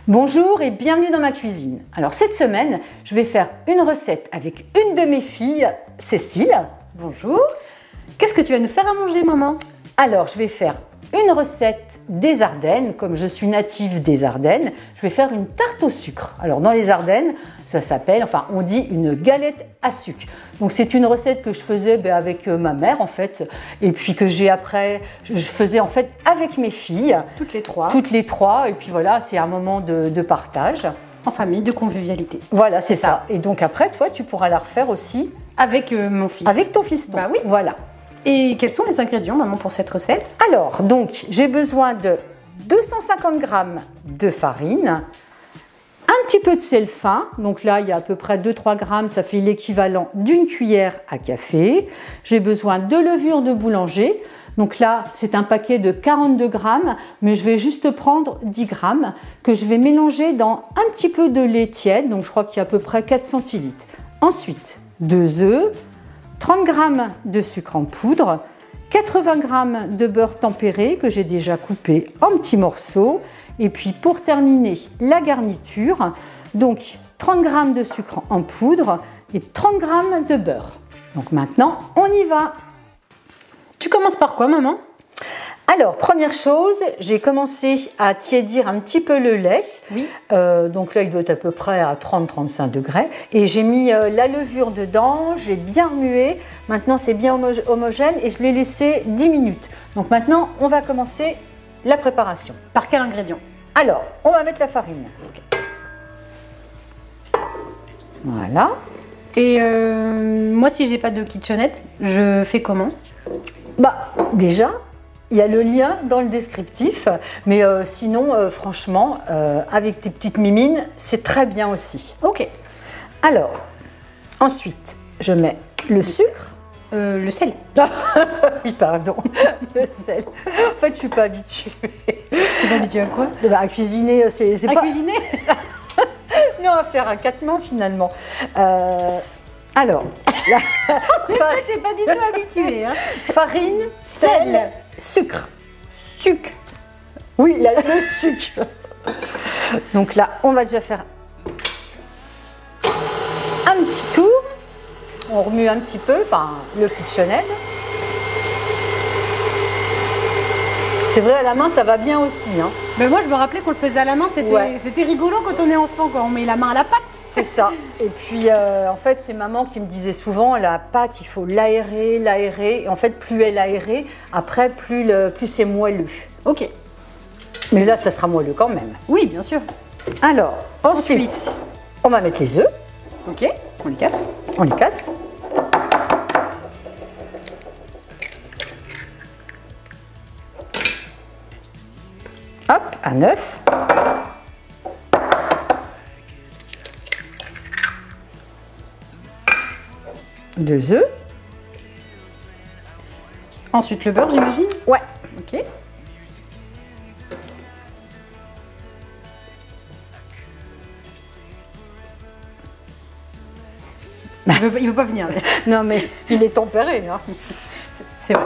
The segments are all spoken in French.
Bonjour et bienvenue dans ma cuisine. Alors cette semaine, je vais faire une recette avec une de mes filles, Cécile. Bonjour. Qu'est-ce que tu vas nous faire à manger, maman? Alors je vais faire une recette des Ardennes. Comme je suis native des Ardennes, je vais faire une tarte au sucre. Alors dans les Ardennes, ça s'appelle, on dit une galette à sucre. Donc c'est une recette que je faisais avec ma mère en fait, et puis que je faisais en fait avec mes filles. Toutes les trois. Toutes les trois, et puis voilà, c'est un moment de partage. En famille, de convivialité. Voilà, c'est ça. Et donc après, toi, tu pourras la refaire aussi. Avec mon fils. Avec ton fiston. Bah oui. Voilà. Et quels sont les ingrédients, maman, pour cette recette? Alors, donc, j'ai besoin de 250 g de farine, un petit peu de sel fin, donc là, il y a à peu près 2-3 grammes, ça fait l'équivalent d'une cuillère à café. J'ai besoin de levure de boulanger, donc là, c'est un paquet de 42 grammes, mais je vais juste prendre 10 grammes que je vais mélanger dans un petit peu de lait tiède, donc je crois qu'il y a à peu près 4 centilitres. Ensuite, 2 œufs, 30 g de sucre en poudre, 80 g de beurre tempéré que j'ai déjà coupé en petits morceaux. Et puis pour terminer, la garniture, donc 30 g de sucre en poudre et 30 g de beurre. Donc maintenant, on y va. Tu commences par quoi, maman? Alors, première chose, j'ai commencé à tiédir un petit peu le lait. Oui. Donc là, il doit être à peu près à 30-35 degrés. Et j'ai mis la levure dedans, j'ai bien remué. Maintenant, c'est bien homogène et je l'ai laissé 10 minutes. Donc maintenant, on va commencer la préparation. Par quel ingrédient? Alors, on va mettre la farine. Okay. Voilà. Et moi, si j'ai pas de kitchenette, je fais comment? Bah, déjà, il y a le lien dans le descriptif, mais sinon, franchement, avec tes petites mimines, c'est très bien aussi. Ok. Alors, ensuite, je mets le sucre. Le sel. Oui, pardon, le sel. En fait, je suis pas habituée. T'es pas habituée à quoi? À cuisiner, c'est à pas... cuisiner. Non, à faire à 4 mains finalement. Alors, t'es pas du tout habituée, hein? Farine, sel, sucre. Sucre. Oui, le sucre. Donc là, on va déjà faire un petit tour. On remue un petit peu, le kitchenette. C'est vrai, à la main, ça va bien aussi. Hein. Mais moi, je me rappelais qu'on le faisait à la main. C'était rigolo quand on est enfant, quand on met la main à la pâte. C'est ça. Et puis, en fait, c'est maman qui me disait souvent, la pâte, il faut l'aérer, l'aérer. Et en fait, plus elle est aérée, après, plus c'est moelleux. Ok. Mais là, ça sera moelleux quand même. Oui, bien sûr. Alors, ensuite, on va mettre les œufs. Ok, on les casse. On les casse. Hop, un œuf. Deux œufs. Ensuite le beurre, j'imagine? Ouais. Ok. Il veut pas venir. Mais... Non mais il est tempéré. Hein. C'est vrai.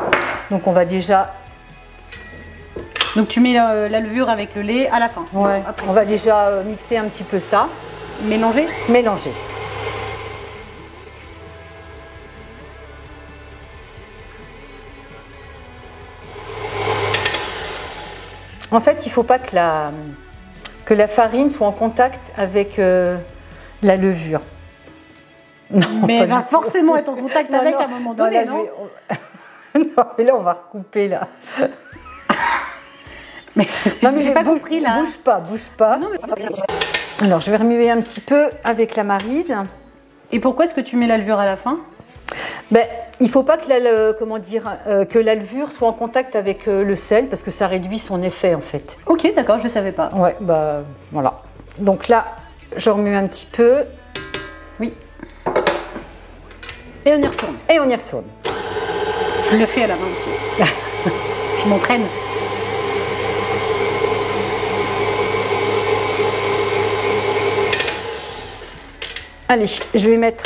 Donc on va déjà... Donc tu mets la levure avec le lait à la fin. Ouais. Après. On va déjà mixer un petit peu ça. Mélanger? Mélanger. En fait, il ne faut pas que la farine soit en contact avec la levure. Non, mais elle va forcément être en contact avec à un moment donné, non? Non, mais là, on va recouper, là. Mais j'ai pas compris, là. Bouge pas. Non, mais... Alors, je vais remuer un petit peu avec la maryse. Et pourquoi est-ce que tu mets la levure à la fin? Il ne faut pas que la levure soit en contact avec le sel, parce que ça réduit son effet, en fait. Ok, d'accord, je ne savais pas. Ouais, voilà. Donc là, je remue un petit peu. Oui. Et on y retourne. Et on y retourne. Je le fais à la main aussi. Je m'entraîne. Allez, je vais mettre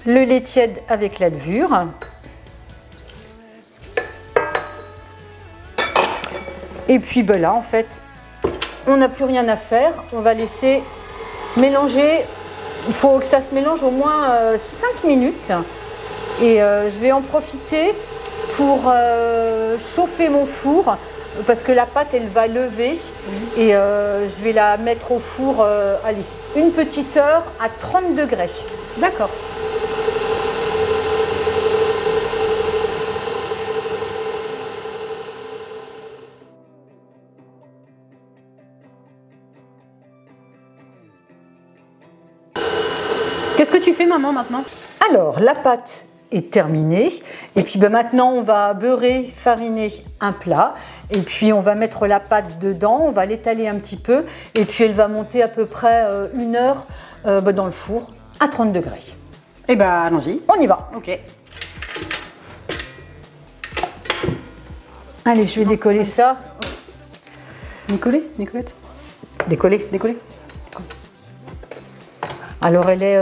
le lait tiède avec la levure. Et puis là, en fait, on n'a plus rien à faire. On va laisser mélanger. Il faut que ça se mélange au moins 5 minutes. Et je vais en profiter pour chauffer mon four parce que la pâte elle va lever. Oui. Et je vais la mettre au four, allez, une petite heure à 30 degrés. D'accord. Qu'est-ce que tu fais, maman, maintenant? Alors, la pâte est terminée. Et puis maintenant, on va beurrer, fariner un plat. Et puis, on va mettre la pâte dedans. On va l'étaler un petit peu. Et puis, elle va monter à peu près 1 heure dans le four à 30 degrés. Eh ben, allons-y. On y va. Ok. Allez, je vais décoller ça. Nicolette? Décoller. Alors, elle est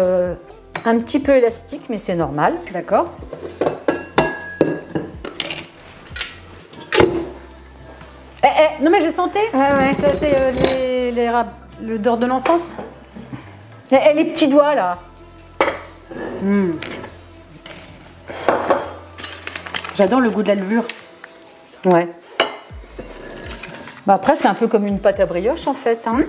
un petit peu élastique, mais c'est normal. D'accord. Non, mais je sentais. Ouais. Ça, c'est l'odeur de l'enfance. Et les petits doigts, là. J'adore le goût de la levure. Ouais. Bah après, c'est un peu comme une pâte à brioche, en fait. Hein.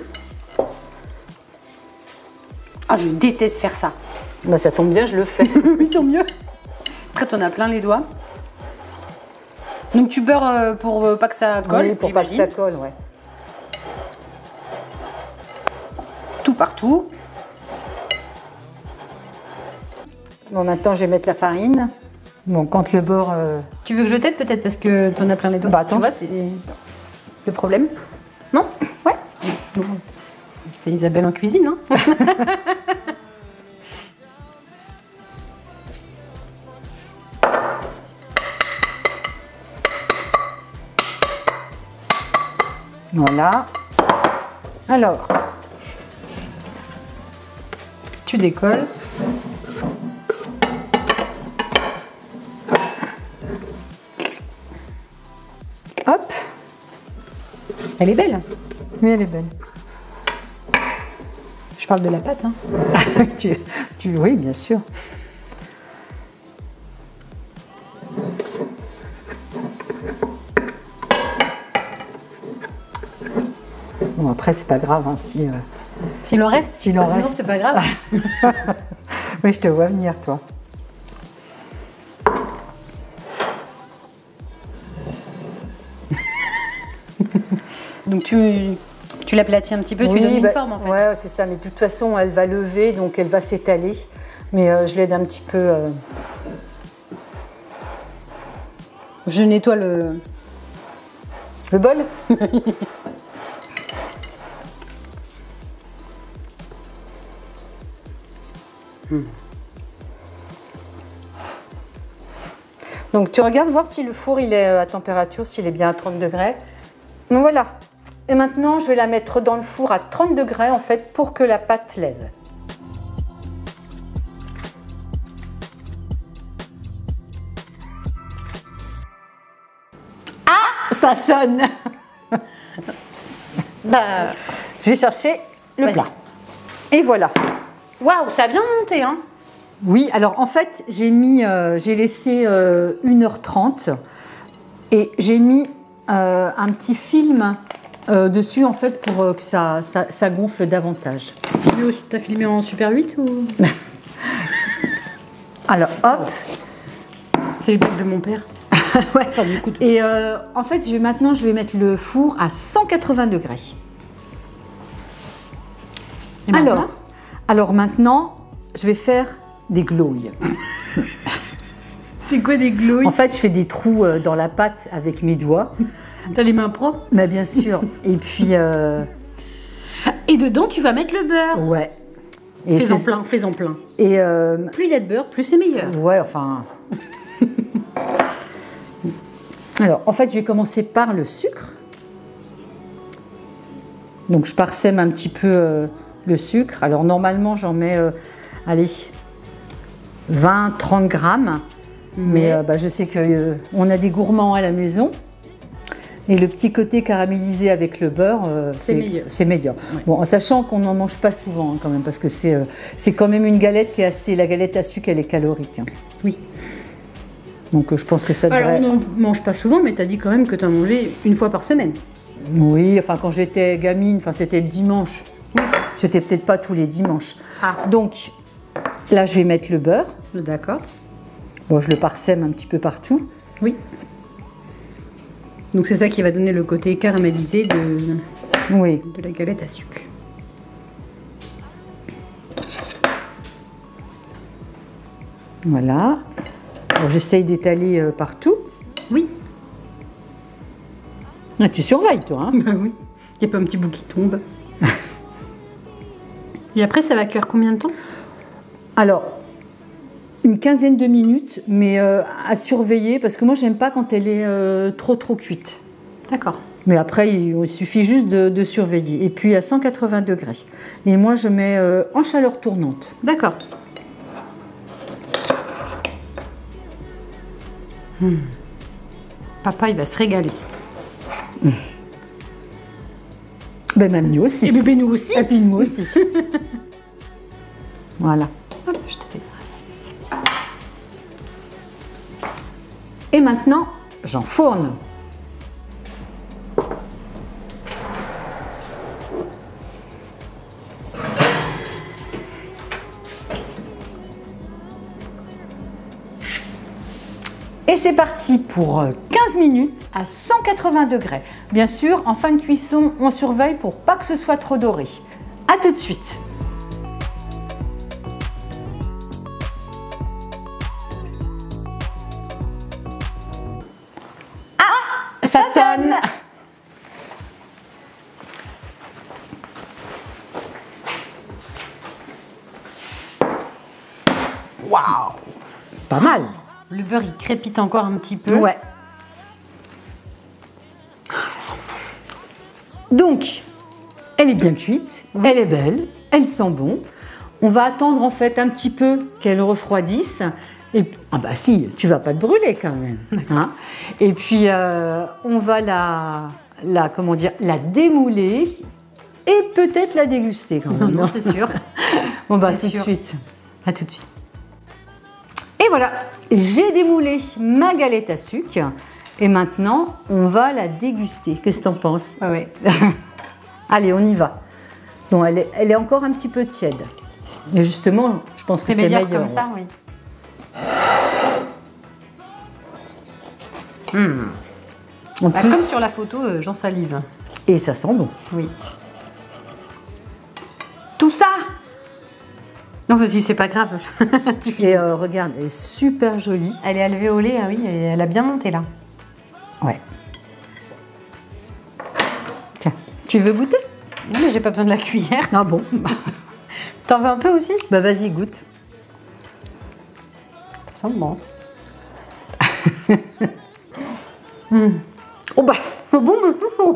Ah, je déteste faire ça. Bah, ça tombe bien, je le fais. Oui, tant mieux. Après, t'en as plein les doigts. Donc, tu beurres pour pas que ça colle. Oui, pour pas que ça colle, ouais. Tout partout. Bon, maintenant, je vais mettre la farine. Bon, quand le beurre... Tu veux que je t'aide peut-être parce que t'en as plein les doigts. Bah, attends. Tu vois, c'est le problème. Non? Ouais. C'est Isabelle en cuisine, hein. Voilà. Alors, tu décolles. hop. Elle est belle. Oui, elle est belle. Je parle de la pâte, hein. Oui, bien sûr. Bon, après, c'est pas grave hein, si... S'il en reste? S'il en reste. Non, c'est pas grave. Oui, je te vois venir, toi. Donc tu l'aplatis un petit peu, tu donnes une forme en fait. Ouais, c'est ça, mais de toute façon, elle va lever, donc elle va s'étaler. Mais je l'aide un petit peu. Je nettoie le... Le bol. Donc tu regardes voir si le four il est à température, s'il est bien à 30 degrés. Donc voilà. Et maintenant je vais la mettre dans le four à 30 degrés en fait pour que la pâte lève. Ah, ça sonne. Bah, je vais chercher le plat. Et voilà. Waouh, ça a bien monté, hein. Oui, alors en fait, j'ai laissé 1h30 et j'ai mis un petit film dessus en fait pour que ça gonfle davantage. T'as filmé en Super 8 ou? Alors hop. C'est les blagues de mon père. Ouais. Et en fait, maintenant, je vais mettre le four à 180 degrés. Alors maintenant, je vais faire des glouilles. C'est quoi des glouilles? En fait, je fais des trous dans la pâte avec mes doigts. T'as les mains propres? Mais bien sûr. Et puis... Et dedans, tu vas mettre le beurre. Ouais. Fais-en plein, fais-en plein. Et plus il y a de beurre, plus c'est meilleur. Ouais, enfin... Alors, en fait, je vais commencer par le sucre. Donc, je parsème un petit peu le sucre. Alors, normalement, j'en mets, allez, 20-30 grammes. Mais je sais qu'on a des gourmands à la maison. Et le petit côté caramélisé avec le beurre, c'est meilleur. Ouais. Bon, en sachant qu'on n'en mange pas souvent hein, quand même, parce que c'est quand même une galette qui est assez... La galette à sucre, elle est calorique. Hein. Oui. Donc je pense que ça devrait... Alors on n'en mange pas souvent, mais tu as dit quand même que tu en mangeais une fois par semaine. Oui, enfin quand j'étais gamine, enfin c'était le dimanche. Oui. C'était peut-être pas tous les dimanches. Ah. Donc là, je vais mettre le beurre. D'accord. Bon, je le parsème un petit peu partout. Oui. Donc c'est ça qui va donner le côté caramélisé Oui. de la galette à sucre. Voilà. Bon, j'essaye d'étaler partout. Oui. Ah, tu surveilles, toi. Hein. Bah oui. Il n'y a pas un petit bout qui tombe. Et après, ça va cuire combien de temps? Alors, une quinzaine de minutes, mais à surveiller, parce que moi, j'aime pas quand elle est trop cuite. D'accord. Mais après, il suffit juste de surveiller. Et puis à 180 degrés. Et moi, je mets en chaleur tournante. D'accord. Papa, il va se régaler. Ben, même nous aussi. Et bébé, nous aussi. Et puis nous aussi. Voilà. Hop, je t'ai fait. Et maintenant, j'enfourne. Et c'est parti pour 15 minutes à 180 degrés. Bien sûr, en fin de cuisson, on surveille pour pas que ce soit trop doré. A tout de suite. Ah, ça sonne. Waouh! Pas mal. Le beurre, il crépite encore un petit peu. Ouais. Ça sent Donc, elle est bien cuite, elle est belle, elle sent bon. On va attendre en fait un petit peu qu'elle refroidisse. Et, ah bah si, tu vas pas te brûler quand même. Hein. Et puis, on va comment dire, la démouler et peut-être la déguster quand même. Non, c'est sûr. Bon bah C'est tout de sûr. suite. À tout de suite. Et voilà, j'ai démoulé ma galette à sucre. Et maintenant, on va la déguster. Qu'est-ce que t'en penses? Ah ouais. Allez, on y va. Donc, elle est encore un petit peu tiède. Mais justement, je pense que C'est c'est meilleur meilleur. comme ça, oui. En Bah, plus, comme sur la photo, j'en salive. et ça sent bon. Oui. Tout ça? Non, vas-y, c'est pas grave. Tu finis. Et regarde, elle est super jolie. Elle est alvéolée, ah oui, elle a bien monté là. Ouais. Tiens, tu veux goûter? Non, mais j'ai pas besoin de la cuillère. Ah bon? T'en veux un peu aussi? Bah vas-y, goûte. Ça sent bon. Oh bah. C'est bon, mais c'est chaud.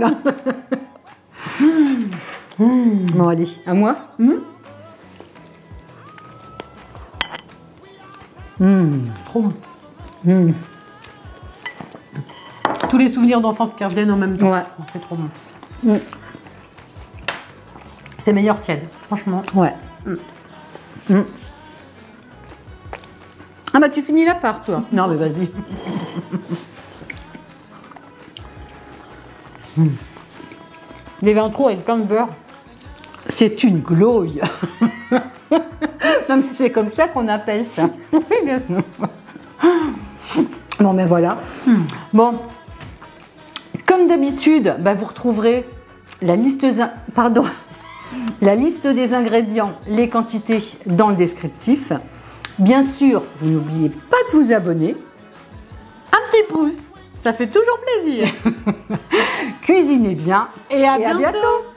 Bon allez, à moi. Trop bon. Tous les souvenirs d'enfance qui reviennent en même temps. Ouais. Oh, c'est trop bon. C'est meilleur tiède, franchement. Ouais. Ah bah tu finis la part toi. Non mais vas-y. Des vins trous avec plein de beurre. C'est une glouille. Non, mais c'est comme ça qu'on appelle ça. Oui, bien sûr. Bon, ben voilà. Bon, comme d'habitude, bah, vous retrouverez la liste des ingrédients, les quantités dans le descriptif. Bien sûr, vous n'oubliez pas de vous abonner. Un petit pouce, ça fait toujours plaisir. Cuisinez bien Et à et à bientôt. bientôt.